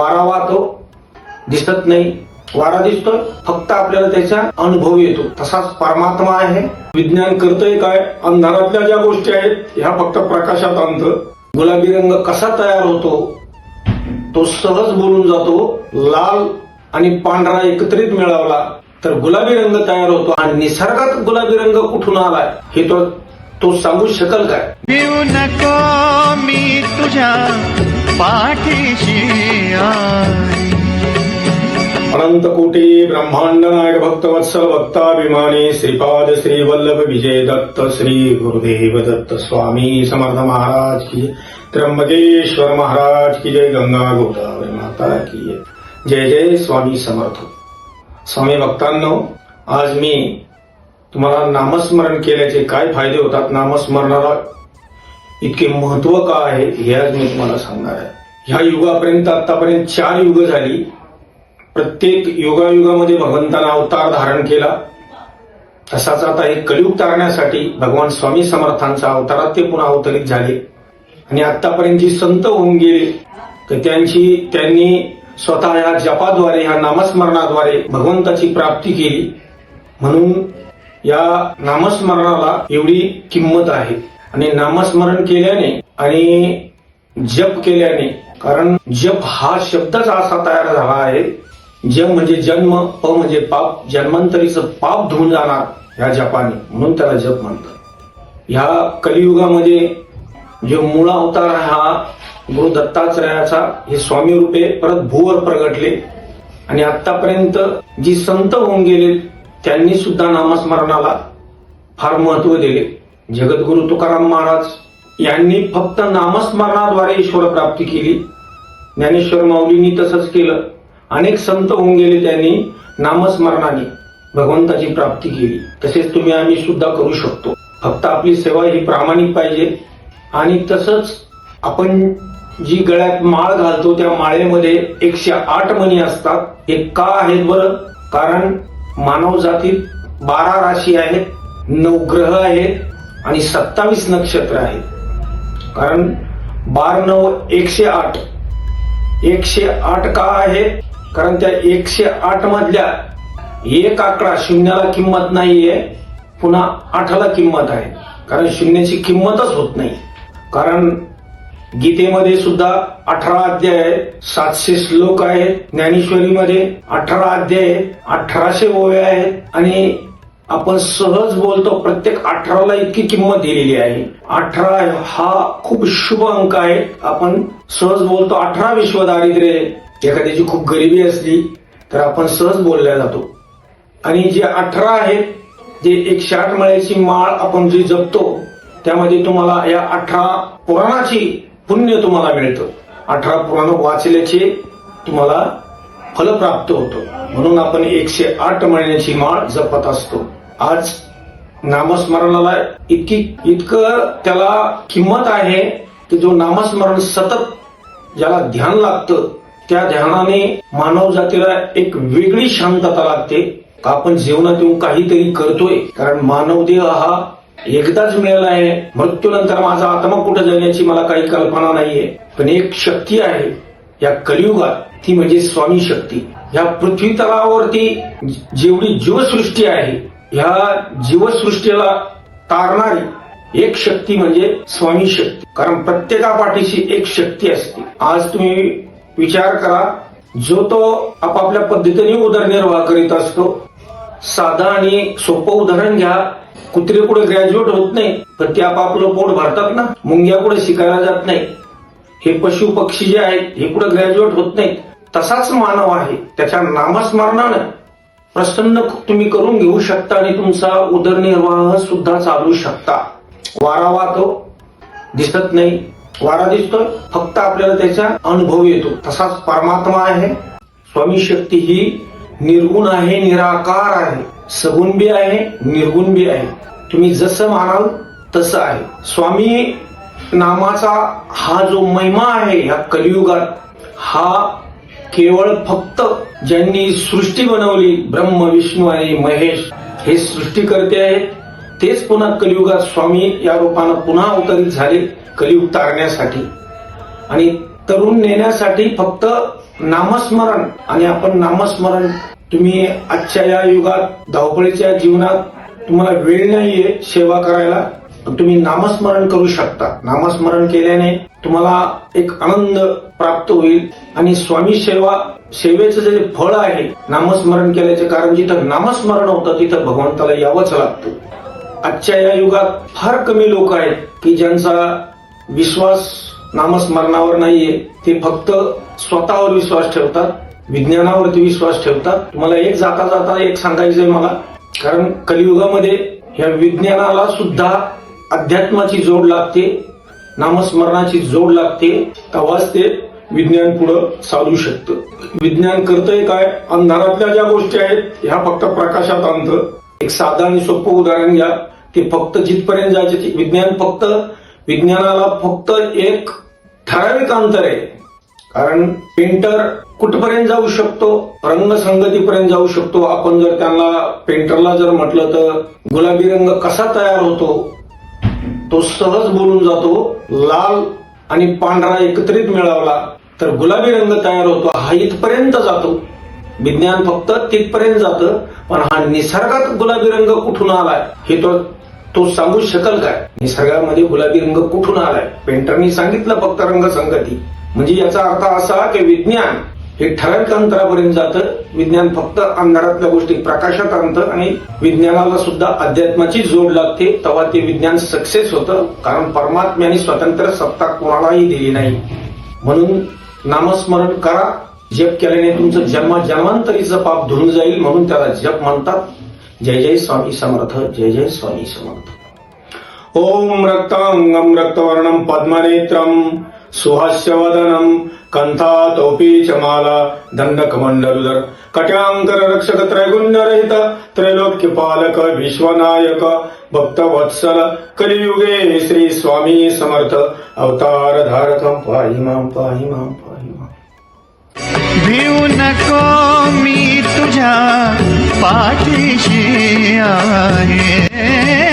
वारा वाहतो, दिसत नाही. वारा दिसतोय, फक्त आपल्याला त्याचा अनुभव येतो. तसाच परमात्मा आहे. विज्ञान करतोय काय? अंधारातल्या ज्या गोष्टी आहेत ह्या फक्त प्रकाशात आणतं. गुलाबी रंग कसा तयार होतो तो सहज बोलून जातो. लाल आणि पांढरा एकत्रित मिळवला तर गुलाबी रंग तयार होतो. आणि निसर्गात गुलाबी रंग कुठून आलाय हे तो सांगू शकेल काय? भिऊ नको मी तुझ्या पाठीशी आहे. अनंत कोटी ब्रह्मांड नायक भक्तवत्सल भक्ताभिमानी श्रीपाद श्री वल्लभ विजय दत्त श्री गुरुदेव दत्त स्वामी समर्थ महाराज की जय. त्र्यंबकेश्वर महाराज की जय. गंगा गोदावरी माता की जय. जय जय स्वामी समर्थ. स्वामी भक्तांनो, आज मी तुम्हाला नामस्मरण केल्याचे काय फायदे होतात, नामस्मरणाला इतके महत्व का आहे हे आज मी तुम्हाला सांगणार आहे. ह्या युगापर्यंत आतापर्यंत 4 युग झाली. प्रत्येक युगायुगामध्ये भगवंतानं अवतार धारण केला. तसाच आता हे कलियुग तारण्यासाठी भगवान स्वामी समर्थांचा अवतारात ते पुन्हा अवतरित झाले. आणि आतापर्यंत जी संत होऊन गेले तर त्यांनी स्वतः या जपाद्वारे, ह्या नामस्मरणाद्वारे भगवंताची प्राप्ती केली. म्हणून या नामस्मरणाला एवढी किंमत आहे. आणि नामस्मरण केल्याने आणि जप केल्याने, कारण जप हा शब्दच असा तयार झाला आहे. जप म्हणजे जन्म, प म्हणजे पाप, जन्मांतरीचं पाप धुवून जाणार ह्या जपाने, म्हणून त्याला जप म्हणतात. ह्या कलियुगामध्ये जो मूळ अवतार आहे हा गुरु दत्तात्रयाचा, हे स्वामी रूपे परत भूवर प्रगटले. आणि आतापर्यंत जी संत होऊन गेले त्यांनी सुद्धा नामस्मरणाला फार महत्व दिले. जगद्गुरु तुकाराम महाराज यांनी फक्त नामस्मरणाद्वारे ईश्वर प्राप्ती केली. ज्ञानेश्वर माऊलींनी तसंच केलं. अनेक संत होऊन गेले, त्यांनी नामस्मरणाने भगवंताची प्राप्ती केली. तसेच तुम्ही आम्ही सुद्धा करू शकतो. फक्त आपली सेवा ही प्रामाणिक पाहिजे. आणि तसंच आपण जी गळ्यात माळ घालतो त्या माळेमध्ये 108 मणी असतात. हे का आहेत बरं? कारण मानव जातीत 12 राशी आहेत, 9 ग्रह आहेत आणि 27 नक्षत्र आहेत. कारण 12 9 108. 108 का आहेत? कारण त्या 108 मधल्या एक आकडा शून्याला किंमत नाहीये, पुन्हा 8ला किंमत आहे. कारण शून्याची किंमतच होत नाही. कारण गीतेमध्ये सुद्धा 18 अध्याय आहेत, 700 श्लोक आहेत. ज्ञानेश्वरीमध्ये 18 अध्याय आहेत, 1800 ओव्या आहेत. आणि आपण सहज बोलतो, प्रत्येक 18ला इतकी किंमत दिलेली आहे. 18 हा खूप शुभ अंक आहे. आपण सहज बोलतो 18 विश्व दारिद्र्य. एखाद्याची खूप गरिबी असली तर आपण सहज बोलल्या जातो. आणि जे 18 आहेत, जे 108 माळेची माळ आपण जी जपतो त्यामध्ये तुम्हाला या 18 पुराणाची पुण्य तुम्हाला मिळतं. 18 पुराण वाचल्याचे तुम्हाला फल प्राप्त होतं. म्हणून आपण 108 महिन्याची माळ जपत असतो. आज नामस्मरणाला इतकं त्याला किंमत आहे की जो नामस्मरण सतत ज्याला ध्यान लागतं त्या ध्यानाने मानव जातीला एक वेगळी शांतता लागते. का आपण जीवनात येऊन काहीतरी करतोय. कारण मानव देह हा एकदाच मिळाला आहे. मृत्यूनंतर माझा आत्मा कुठे जाण्याची मला काही कल्पना नाहीये. पण एक शक्ती आहे या कलियुगात, ती म्हणजे स्वामी शक्ती. या पृथ्वी तलावरती जेवढी जीवसृष्टी आहे, ह्या जीवसृष्टीला तारणारी एक शक्ती म्हणजे स्वामी शक्ती. कारण प्रत्येकापाठीशी एक शक्ती असते. आज तुम्ही विचार करा, जो तो आपापल्या पद्धतीने उदरनिर्वाह करीत असतो. साधा आणि सोपं उदाहरण घ्या. कुत्रे कुठे ग्रॅज्युएट होत नाही, तर ते आपापलं पोट भरतात ना. मुंग्या कुठे शिकायला जात नाही. हे पशु पक्षी जे आहेत हे कुठे ग्रॅज्युएट होत नाहीत. तसाच मानव आहे. त्याच्या नामस्मरणानं प्रसन्न तुम्ही करून घेऊ शकता आणि तुमचा उदरनिर्वाह सुद्धा चालू शकता. वारा वाहतो, दिसत नाही. वारा दिसतोय, फक्त आपल्याला त्याचा अनुभव येतो. तसाच परमात्मा आहे. स्वामी शक्ती ही निर्गुण आहे, निराकार आहे. सगुण बी आहे, निर्गुण बी आहे. तुम्ही जसं मानाल तसं आहे. स्वामी नामाचा हा जो महिमा आहे या कलियुगात, हा केवळ फक्त ज्यांनी सृष्टी बनवली, ब्रह्म विष्णू आणि महेश हे सृष्टीकर्ते आहेत, तेच पुन्हा कलियुगात स्वामी या रूपानं पुन्हा अवतरित झाले कलियुग तारण्यासाठी. आणि तरुण नेण्यासाठी फक्त नामस्मरण आणि आपण नामस्मरण तुम्ही आजच्या या युगात धावपळीच्या जीवनात तुम्हाला वेळ नाहीये सेवा करायला, पण तुम्ही नामस्मरण करू शकता. नामस्मरण केल्याने तुम्हाला एक आनंद प्राप्त होईल आणि स्वामी सेवेचं जे फळ आहे नामस्मरण केल्याचे, कारण जिथं नामस्मरण होतं तिथं भगवंताला यावंच लागतं. आजच्या या युगात फार कमी लोक आहेत की ज्यांचा विश्वास नामस्मरणावर नाहीये. ते फक्त स्वतःवर विश्वास ठेवतात, विज्ञानावरती विश्वास ठेवतात. तुम्हाला एक जाता जाता एक सांगायचंय मला, कारण कलियुगामध्ये ह्या विज्ञानाला सुद्धा अध्यात्माची जोड लागते, नामस्मरणाची जोड लागते, तेव्हाच ते विज्ञान पुढं चालू शकतं. विज्ञान करतंय काय? अंधारातल्या ज्या गोष्टी आहेत ह्या फक्त प्रकाशात आणतं. एक साधं आणि सोपं उदाहरण घ्या, ते फक्त जिथपर्यंत जायचे विज्ञानाला फक्त एक ठराविक अंतर आहे. कारण पेंटर कुठपर्यंत जाऊ शकतो? रंगसंगतीपर्यंत जाऊ शकतो. आपण जर त्यांना पेंटरला जर म्हटलं तर गुलाबी रंग कसा तयार होतो, तो सहज बोलून जातो. लाल आणि पांढरा एकत्रित मिळवला तर गुलाबी रंग तयार होतो. हा इथपर्यंत जातो. विज्ञान फक्त तिथपर्यंत जातं. पण हा निसर्गात गुलाबी रंग कुठून आलाय हे तो सांगू शकेल काय? निसर्गामध्ये गुलाबी रंग कुठून आलाय? पेंटरनी सांगितलं फक्त रंगसंगती. म्हणजे याचा अर्थ असा की विज्ञान हे ठराविक अंतरापर्यंत जातं. विज्ञान फक्त अंधारातल्या गोष्टी प्रकाशात आणतं आणि विज्ञानाला सुद्धा अध्यात्माची जोड लागते, तेव्हा ते विज्ञान सक्सेस होतं. कारण परमात्म्याने स्वतंत्र सत्ता कोणालाही दिली नाही. म्हणून नामस्मरण करा. जप केल्याने तुमचं जन्मांतरीचं पाप धुवून जाईल, म्हणून त्याला जप म्हणतात. जय जय स्वामी समर्थ, जय जय स्वामी समर्थ. ओम रक्तांगम रक्तवर्णम पद्मनेत्रम सुहास्यवदनम कंठातोपी च माला दंडकमंडलुदर कट्यांकर रक्षक त्रैगुण्यरहित त्रैलोक्यपालक विश्वनायक भक्तवत्सल कलियुगे श्री स्वामी समर्थ अवतार धारकं पाहि मां पाहि मां पाहि मां. भिऊ नको मी तुझ्या पाठीशी आहे.